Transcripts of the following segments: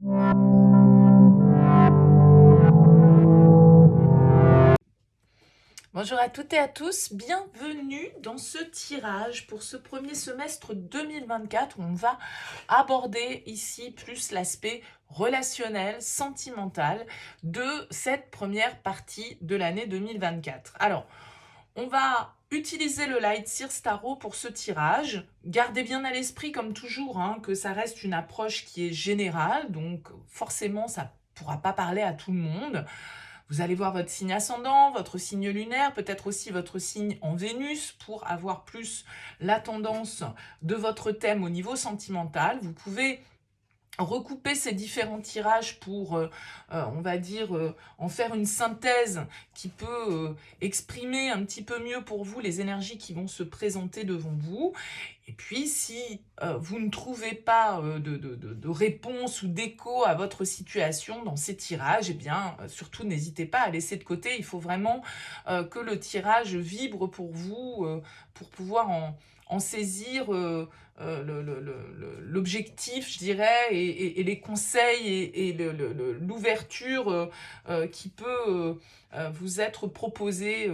Bonjour à toutes et à tous, bienvenue dans ce tirage pour ce premier semestre 2024 où on va aborder ici plus l'aspect relationnel, sentimental de cette première partie de l'année 2024. Alors, on va utiliser le Light Sears Tarot pour ce tirage. Gardez bien à l'esprit, comme toujours, que ça reste une approche qui est générale, donc forcément, ça ne pourra pas parler à tout le monde. Vous allez voir votre signe ascendant, votre signe lunaire, peut-être aussi votre signe en Vénus pour avoir plus la tendance de votre thème au niveau sentimental. Vous pouvez recouper ces différents tirages pour, on va dire, en faire une synthèse qui peut exprimer un petit peu mieux pour vous les énergies qui vont se présenter devant vous. Et puis, si vous ne trouvez pas de réponse ou d'écho à votre situation dans ces tirages, eh bien, surtout n'hésitez pas à laisser de côté. Il faut vraiment que le tirage vibre pour vous, pour pouvoir en saisir l'objectif, je dirais, et les conseils et l'ouverture qui peut vous être proposée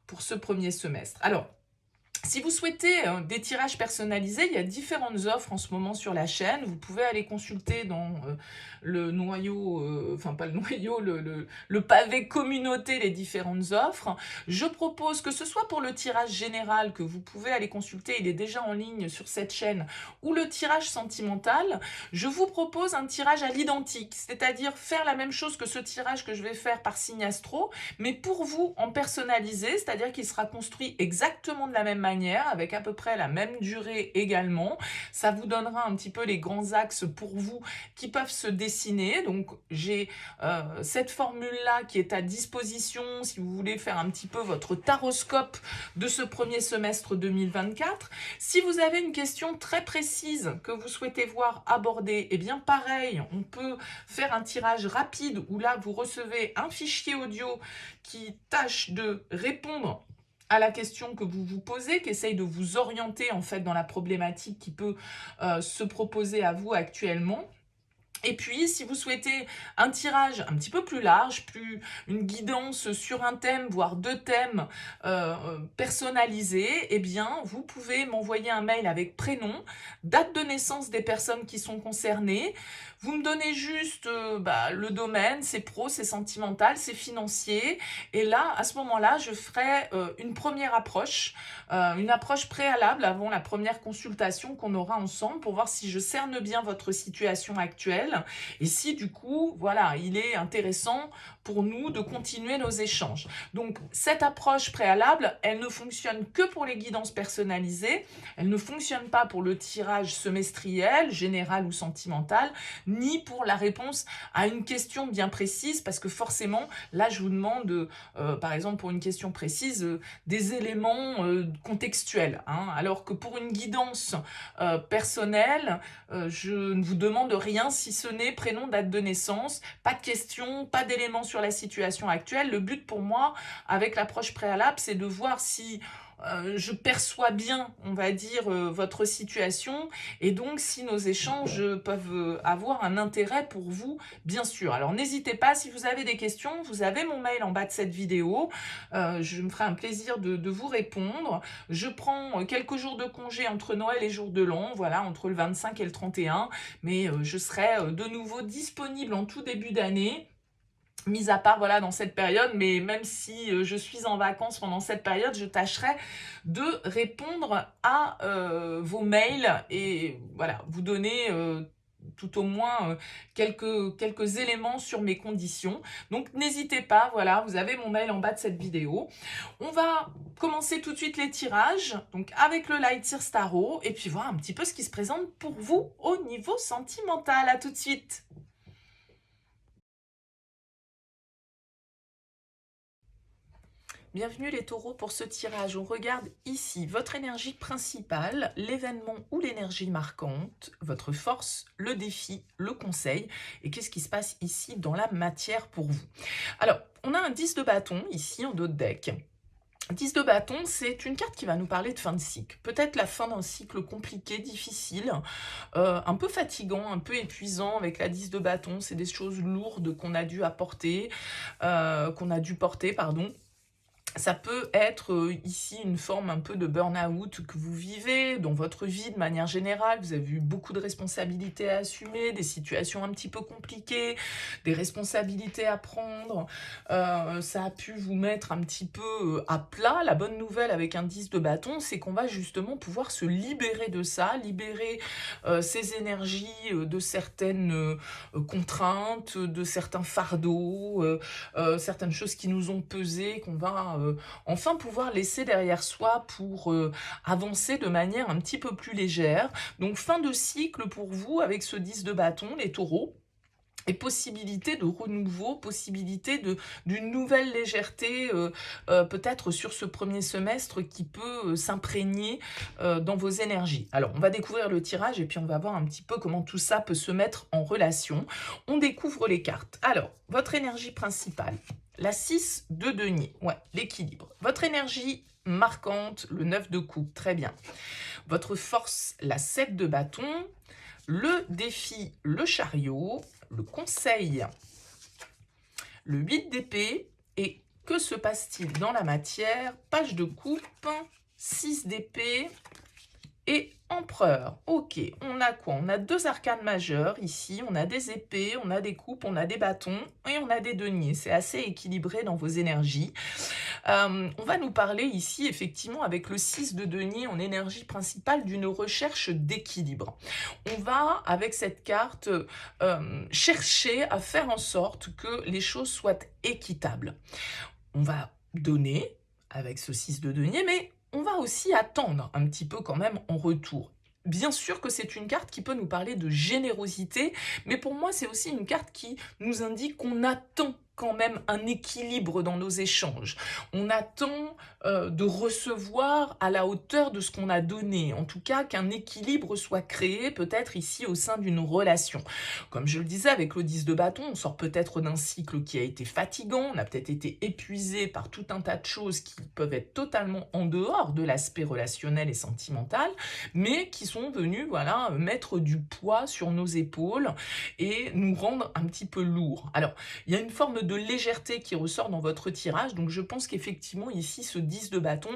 pour ce premier semestre. Alors, si vous souhaitez des tirages personnalisés, il y a différentes offres en ce moment sur la chaîne. Vous pouvez aller consulter dans le noyau, enfin pas le noyau, le pavé communauté, les différentes offres. Je propose que ce soit pour le tirage général que vous pouvez aller consulter, il est déjà en ligne sur cette chaîne, ou le tirage sentimental, je vous propose un tirage à l'identique, c'est-à-dire faire la même chose que ce tirage que je vais faire par signe astro, mais pour vous en personnalisé, c'est-à-dire qu'il sera construit exactement de la même manière, avec à peu près la même durée également. Ça vous donnera un petit peu les grands axes pour vous qui peuvent se dessiner. Donc j'ai cette formule-là qui est à disposition si vous voulez faire un petit peu votre taroscope de ce premier semestre 2024. Si vous avez une question très précise que vous souhaitez voir abordée, eh bien pareil, on peut faire un tirage rapide où là vous recevez un fichier audio qui tâche de répondre à la question que vous vous posez, qui essaye de vous orienter en fait dans la problématique qui peut se proposer à vous actuellement. Et puis, si vous souhaitez un tirage un petit peu plus large, une guidance sur un thème, voire deux thèmes personnalisés, eh bien, vous pouvez m'envoyer un mail avec prénom, date de naissance des personnes qui sont concernées. Vous me donnez juste le domaine, c'est pro, c'est sentimental, c'est financier. Et là, à ce moment-là, je ferai une première approche, une approche préalable avant la première consultation qu'on aura ensemble pour voir si je cerne bien votre situation actuelle et si du coup, voilà, il est intéressant pour nous de continuer nos échanges. Donc, cette approche préalable, elle ne fonctionne que pour les guidances personnalisées, elle ne fonctionne pas pour le tirage semestriel, général ou sentimental, ni pour la réponse à une question bien précise, parce que forcément, là, je vous demande, par exemple, pour une question précise, des éléments contextuels, alors que pour une guidance personnelle, je ne vous demande rien si ce n'est prénom, date de naissance, pas de questions, pas d'éléments sur la situation actuelle. Le but pour moi, avec l'approche préalable, c'est de voir si je perçois bien, on va dire, votre situation et donc si nos échanges peuvent avoir un intérêt pour vous, bien sûr. Alors n'hésitez pas, si vous avez des questions, vous avez mon mail en bas de cette vidéo. Je me ferai un plaisir de vous répondre. Je prends quelques jours de congé entre Noël et jour de l'an, voilà, entre le 25 et le 31, mais je serai de nouveau disponible en tout début d'année. Mis à part voilà dans cette période, mais même si je suis en vacances pendant cette période, je tâcherai de répondre à vos mails et voilà, vous donner tout au moins quelques éléments sur mes conditions. Donc n'hésitez pas, voilà, vous avez mon mail en bas de cette vidéo. On va commencer tout de suite les tirages, donc avec le Light Sears Tarot, et puis voir un petit peu ce qui se présente pour vous au niveau sentimental. À tout de suite. Bienvenue les taureaux pour ce tirage. On regarde ici votre énergie principale, l'événement ou l'énergie marquante, votre force, le défi, le conseil et qu'est-ce qui se passe ici dans la matière pour vous. Alors, on a un 10 de bâton ici en dos de deck. 10 de bâton, c'est une carte qui va nous parler de fin de cycle. Peut-être la fin d'un cycle compliqué, difficile, un peu fatigant, un peu épuisant avec la 10 de bâton. C'est des choses lourdes qu'on a dû apporter, qu'on a dû porter, pardon. Ça peut être ici une forme un peu de burn-out que vous vivez dans votre vie de manière générale. Vous avez eu beaucoup de responsabilités à assumer, des situations un petit peu compliquées, des responsabilités à prendre. Ça a pu vous mettre un petit peu à plat. La bonne nouvelle avec un 10 de bâton, c'est qu'on va justement pouvoir se libérer de ça, libérer ses énergies de certaines contraintes, de certains fardeaux, certaines choses qui nous ont pesé, qu'on va enfin pouvoir laisser derrière soi pour avancer de manière un petit peu plus légère. Donc fin de cycle pour vous avec ce 10 de bâton, les taureaux. Et possibilité de renouveau, possibilité d'une nouvelle légèreté, peut-être sur ce premier semestre qui peut s'imprégner dans vos énergies. Alors, on va découvrir le tirage et puis on va voir un petit peu comment tout ça peut se mettre en relation. On découvre les cartes. Alors, votre énergie principale, la 6 de denier, ouais, l'équilibre. Votre énergie marquante, le 9 de coupe, très bien. Votre force, la 7 de bâton. Le défi, le chariot. Le conseil, le 8 d'épée. Et que se passe-t-il dans la matière? Page de coupe, 6 d'épée et empereur. Ok, on a quoi? On a 2 arcanes majeures ici, on a des épées, on a des coupes, on a des bâtons et on a des deniers. C'est assez équilibré dans vos énergies. On va nous parler ici, effectivement, avec le 6 de denier en énergie principale, d'une recherche d'équilibre. On va, avec cette carte, chercher à faire en sorte que les choses soient équitables. On va donner, avec ce 6 de denier, mais on va aussi attendre un petit peu quand même en retour. Bien sûr que c'est une carte qui peut nous parler de générosité, mais pour moi, c'est aussi une carte qui nous indique qu'on attend quand même un équilibre dans nos échanges. On attend de recevoir à la hauteur de ce qu'on a donné. En tout cas, qu'un équilibre soit créé, peut-être ici au sein d'une relation. Comme je le disais, avec le 10 de bâton, on sort peut-être d'un cycle qui a été fatigant, on a peut-être été épuisé par tout un tas de choses qui peuvent être totalement en dehors de l'aspect relationnel et sentimental, mais qui sont venus, voilà, mettre du poids sur nos épaules et nous rendre un petit peu lourds. Alors, il y a une forme de légèreté qui ressort dans votre tirage, donc je pense qu'effectivement, ici, ce 10 de bâton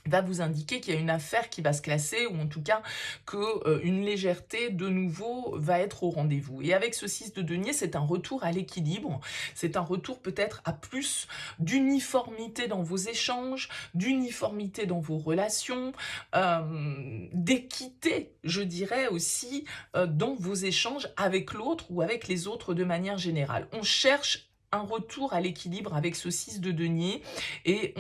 va vous indiquer qu'il y a une affaire qui va se classer, ou en tout cas qu'une légèreté de nouveau va être au rendez-vous. Et avec ce 6 de denier, c'est un retour à l'équilibre, c'est un retour peut-être à plus d'uniformité dans vos échanges, d'uniformité dans vos relations, d'équité, je dirais aussi, dans vos échanges avec l'autre ou avec les autres de manière générale. On cherche un retour à l'équilibre avec ce 6 de denier et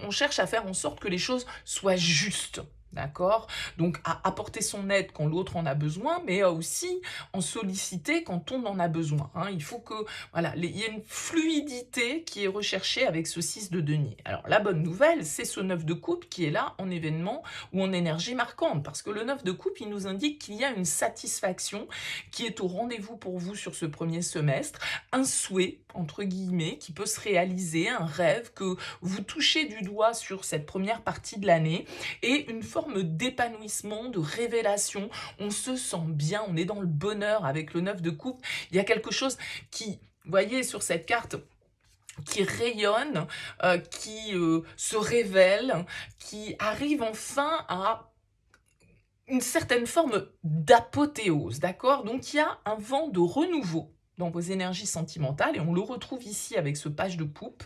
on cherche à faire en sorte que les choses soient justes. D'accord? Donc, à apporter son aide quand l'autre en a besoin, mais aussi en solliciter quand on en a besoin. Hein. Il faut que, voilà, il y ait une fluidité qui est recherchée avec ce 6 de denier. Alors, la bonne nouvelle, c'est ce 9 de coupe qui est là en événement ou en énergie marquante, parce que le 9 de coupe, il nous indique qu'il y a une satisfaction qui est au rendez-vous pour vous sur ce premier semestre, un souhait, entre guillemets, qui peut se réaliser, un rêve que vous touchez du doigt sur cette première partie de l'année, et une forme d'épanouissement, de révélation. On se sent bien, on est dans le bonheur avec le 9 de coupe. Il y a quelque chose qui, vous voyez sur cette carte, qui rayonne, qui se révèle, qui arrive enfin à une certaine forme d'apothéose, d'accord? Donc il y a un vent de renouveau dans vos énergies sentimentales, et on le retrouve ici avec ce page de coupe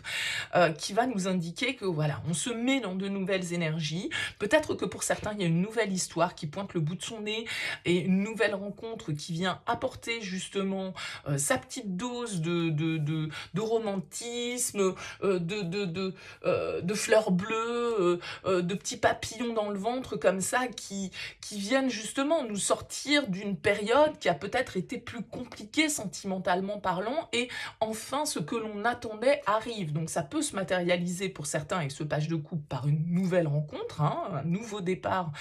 qui va nous indiquer que voilà, on se met dans de nouvelles énergies. Peut-être que pour certains, il y a une nouvelle histoire qui pointe le bout de son nez et une nouvelle rencontre qui vient apporter justement sa petite dose de romantisme, de fleurs bleues, de petits papillons dans le ventre comme ça qui viennent justement nous sortir d'une période qui a peut-être été plus compliquée sentimentalement parlant, et enfin ce que l'on attendait arrive. Donc ça peut se matérialiser pour certains avec ce page de coupe par une nouvelle rencontre, hein, un nouveau départ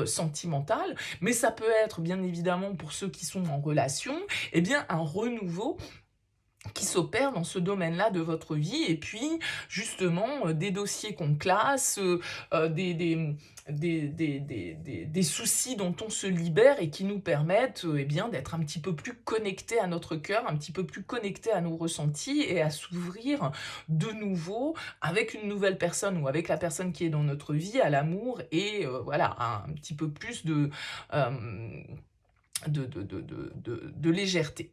sentimental, mais ça peut être bien évidemment pour ceux qui sont en relation, eh bien un renouveau qui s'opèrent dans ce domaine-là de votre vie et puis justement, des dossiers qu'on classe, des soucis dont on se libère et qui nous permettent, eh bien, d'être un petit peu plus connectés à notre cœur, un petit peu plus connectés à nos ressentis et à s'ouvrir de nouveau avec une nouvelle personne ou avec la personne qui est dans notre vie, à l'amour et voilà, à un petit peu plus hem, de légèreté.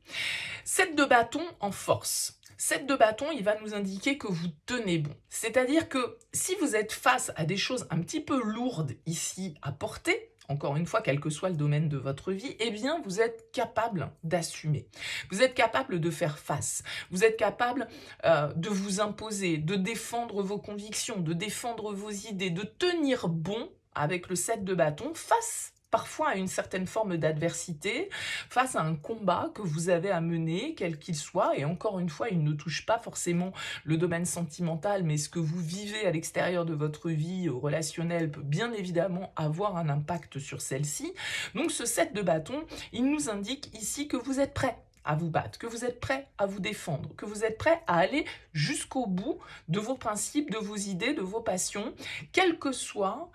7 de bâton en force. 7 de bâton, il va nous indiquer que vous tenez bon. C'est-à-dire que si vous êtes face à des choses un petit peu lourdes ici à porter, encore une fois, quel que soit le domaine de votre vie, eh bien, vous êtes capable d'assumer. Vous êtes capable de faire face. Vous êtes capable de vous imposer, de défendre vos convictions, de défendre vos idées, de tenir bon avec le 7 de bâton face parfois à une certaine forme d'adversité, face à un combat que vous avez à mener, quel qu'il soit, et encore une fois, il ne touche pas forcément le domaine sentimental, mais ce que vous vivez à l'extérieur de votre vie relationnelle peut bien évidemment avoir un impact sur celle-ci. Donc ce 7 de bâton, il nous indique ici que vous êtes prêt à vous battre, que vous êtes prêt à vous défendre, que vous êtes prêt à aller jusqu'au bout de vos principes, de vos idées, de vos passions, quels que soient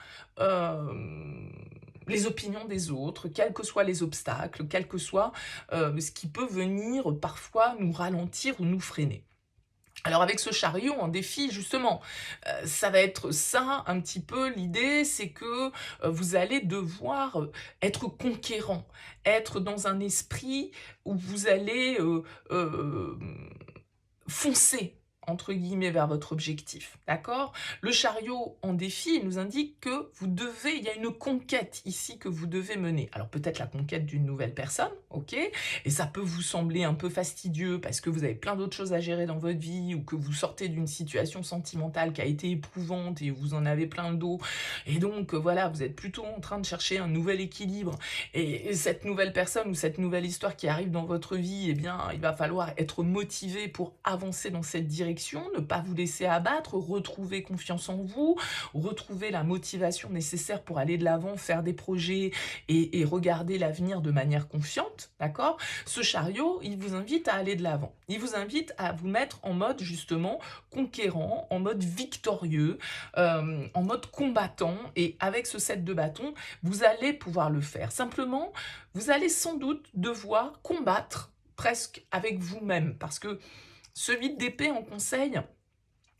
les opinions des autres, quels que soient les obstacles, quel que soit ce qui peut venir parfois nous ralentir ou nous freiner. Alors avec ce chariot en défi, justement, ça va être ça un petit peu l'idée, c'est que vous allez devoir être conquérant, être dans un esprit où vous allez foncer entre guillemets vers votre objectif, d'accord? Le chariot en défi il nous indique que vous devez, il y a une conquête ici que vous devez mener. Alors peut-être la conquête d'une nouvelle personne, ok? Et ça peut vous sembler un peu fastidieux parce que vous avez plein d'autres choses à gérer dans votre vie ou que vous sortez d'une situation sentimentale qui a été éprouvante et vous en avez plein le dos. Et donc voilà, vous êtes plutôt en train de chercher un nouvel équilibre. Et cette nouvelle personne ou cette nouvelle histoire qui arrive dans votre vie, eh bien, il va falloir être motivé pour avancer dans cette direction, ne pas vous laisser abattre, retrouver confiance en vous, retrouver la motivation nécessaire pour aller de l'avant, faire des projets et regarder l'avenir de manière confiante, d'accord? Ce chariot, il vous invite à aller de l'avant. Il vous invite à vous mettre en mode justement conquérant, en mode victorieux, en mode combattant. Et avec ce 7 de bâton, vous allez pouvoir le faire. Simplement, vous allez sans doute devoir combattre presque avec vous-même parce que ce 8 d'épée en conseil,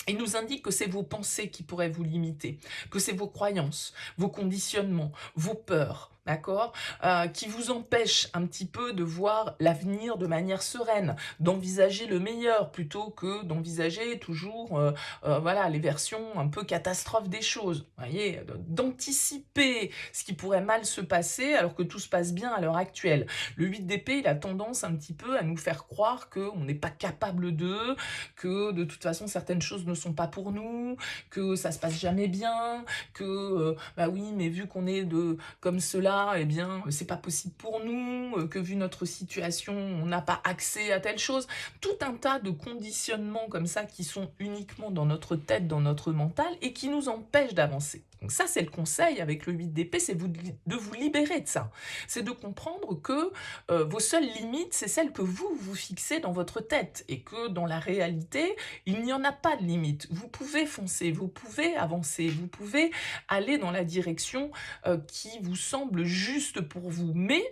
il nous indique que c'est vos pensées qui pourraient vous limiter, que c'est vos croyances, vos conditionnements, vos peurs, d'accord, qui vous empêchent un petit peu de voir l'avenir de manière sereine, d'envisager le meilleur plutôt que d'envisager toujours voilà, les versions un peu catastrophes des choses, vous voyez, d'anticiper ce qui pourrait mal se passer alors que tout se passe bien à l'heure actuelle. Le 8 d'épée, il a tendance un petit peu à nous faire croire qu'on n'est pas capable d'eux, que de toute façon certaines choses ne sont pas pour nous, que ça se passe jamais bien, que bah oui mais vu qu'on est comme cela, eh bien c'est pas possible pour nous, que vu notre situation on n'a pas accès à telle chose. Tout un tas de conditionnements comme ça qui sont uniquement dans notre tête, dans notre mental et qui nous empêchent d'avancer. Donc ça c'est le conseil avec le 8 d'épée, c'est de vous libérer de ça. C'est de comprendre que vos seules limites, c'est celles que vous vous fixez dans votre tête et que dans la réalité, il n'y en a pas de limite. Vous pouvez foncer, vous pouvez avancer, vous pouvez aller dans la direction qui vous semble juste pour vous. Mais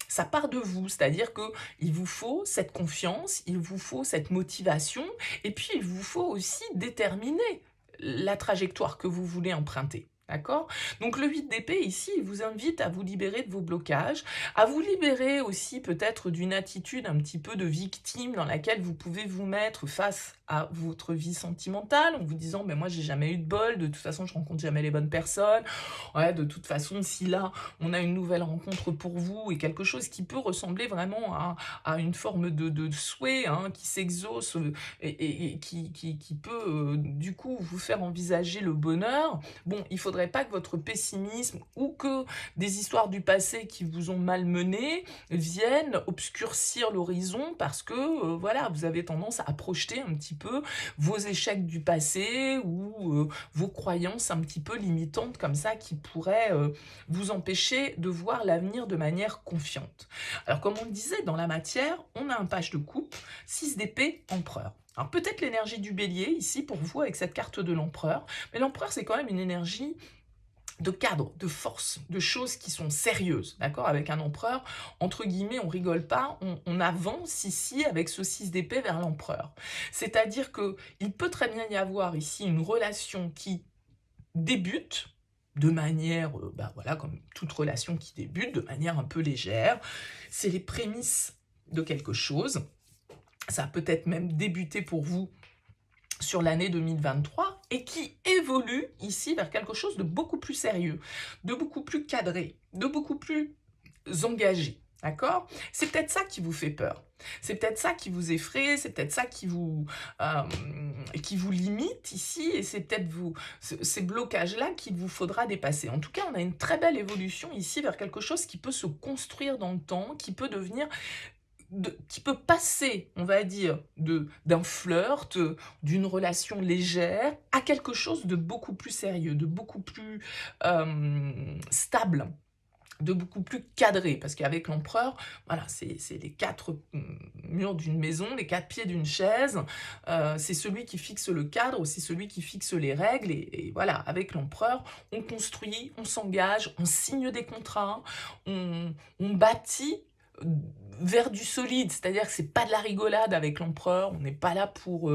ça part de vous, c'est-à-dire que il vous faut cette confiance, il vous faut cette motivation, et puis il vous faut aussi déterminer la trajectoire que vous voulez emprunter. D'accord? Donc le 8 d'épée ici, il vous invite à vous libérer de vos blocages, à vous libérer aussi peut-être d'une attitude un petit peu de victime dans laquelle vous pouvez vous mettre face à votre vie sentimentale en vous disant mais moi j'ai jamais eu de bol, de toute façon je rencontre jamais les bonnes personnes, ouais de toute façon si là on a une nouvelle rencontre pour vous et quelque chose qui peut ressembler vraiment à une forme de souhait hein, qui s'exauce et qui peut du coup vous faire envisager le bonheur, bon il faudrait faudrait pas que votre pessimisme ou que des histoires du passé qui vous ont malmené viennent obscurcir l'horizon parce que, voilà, vous avez tendance à projeter un petit peu vos échecs du passé ou vos croyances un petit peu limitantes comme ça qui pourraient vous empêcher de voir l'avenir de manière confiante. Alors comme on le disait, dans la matière, on a un page de coupe, 6 d'épée, empereur. Alors peut-être l'énergie du bélier ici pour vous avec cette carte de l'empereur, mais l'empereur c'est quand même une énergie de cadre, de force, de choses qui sont sérieuses, d'accord? Avec un empereur, entre guillemets, on rigole pas, on avance ici avec ce 6 d'épée vers l'empereur. C'est-à-dire que il peut très bien y avoir ici une relation qui débute de manière, voilà, comme toute relation qui débute, de manière un peu légère. C'est les prémices de quelque chose. Ça a peut-être même débuté pour vous sur l'année 2023 et qui évolue ici vers quelque chose de beaucoup plus sérieux, de beaucoup plus cadré, de beaucoup plus engagé. D'accord? C'est peut-être ça qui vous fait peur. C'est peut-être ça qui vous effraie, c'est peut-être ça qui vous limite ici, et c'est peut-être ces blocages-là qu'il vous faudra dépasser. En tout cas, on a une très belle évolution ici vers quelque chose qui peut se construire dans le temps, qui peut devenir qui peut passer, on va dire, d'un flirt, d'une relation légère, à quelque chose de beaucoup plus sérieux, de beaucoup plus stable, de beaucoup plus cadré, parce qu'avec l'empereur, voilà, c'est les 4 murs d'une maison, les 4 pieds d'une chaise, c'est celui qui fixe le cadre, c'est celui qui fixe les règles, et voilà, avec l'empereur, on construit, on s'engage, on signe des contrats, on bâtit vers du solide, c'est-à-dire que c'est pas de la rigolade avec l'empereur, on n'est pas là pour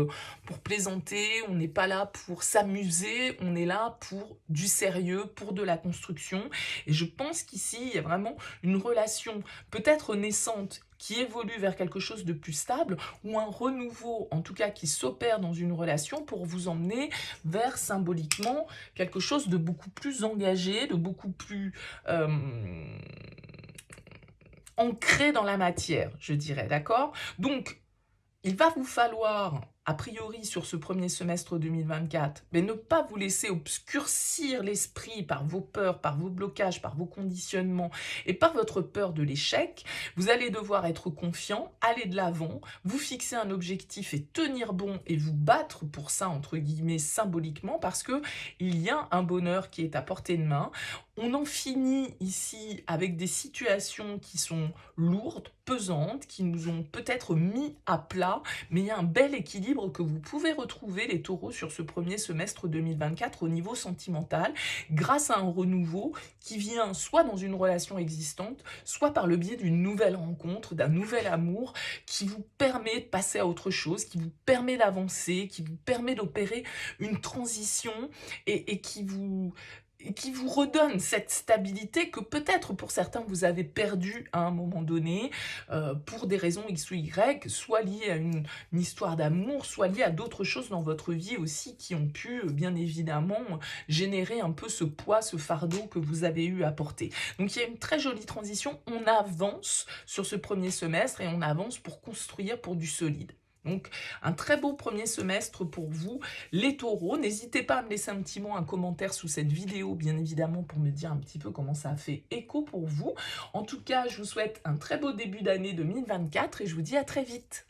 plaisanter, on n'est pas là pour s'amuser, on est là pour du sérieux, pour de la construction, et je pense qu'ici, il y a vraiment une relation peut-être naissante qui évolue vers quelque chose de plus stable, ou un renouveau, en tout cas qui s'opère dans une relation pour vous emmener vers symboliquement quelque chose de beaucoup plus engagé, de beaucoup plus ancré dans la matière, je dirais, d'accord? Donc, il va vous falloir, a priori sur ce premier semestre 2024, mais ne pas vous laisser obscurcir l'esprit par vos peurs, par vos blocages, par vos conditionnements et par votre peur de l'échec. Vous allez devoir être confiant, aller de l'avant, vous fixer un objectif et tenir bon et vous battre pour ça, entre guillemets, symboliquement, parce que il y a un bonheur qui est à portée de main. On en finit ici avec des situations qui sont lourdes, pesantes, qui nous ont peut-être mis à plat, mais il y a un bel équilibre que vous pouvez retrouver, les taureaux, sur ce premier semestre 2024 au niveau sentimental, grâce à un renouveau qui vient soit dans une relation existante, soit par le biais d'une nouvelle rencontre, d'un nouvel amour, qui vous permet de passer à autre chose, qui vous permet d'avancer, qui vous permet d'opérer une transition et qui vous redonne cette stabilité que peut-être pour certains vous avez perdue à un moment donné, pour des raisons X ou Y, soit liées à une histoire d'amour, soit liées à d'autres choses dans votre vie aussi qui ont pu, bien évidemment, générer un peu ce poids, ce fardeau que vous avez eu à porter. Donc il y a une très jolie transition, on avance sur ce premier semestre et on avance pour construire pour du solide. Donc, un très beau premier semestre pour vous, les taureaux. N'hésitez pas à me laisser un petit mot, un commentaire sous cette vidéo, bien évidemment, pour me dire un petit peu comment ça a fait écho pour vous. En tout cas, je vous souhaite un très beau début d'année 2024 et je vous dis à très vite.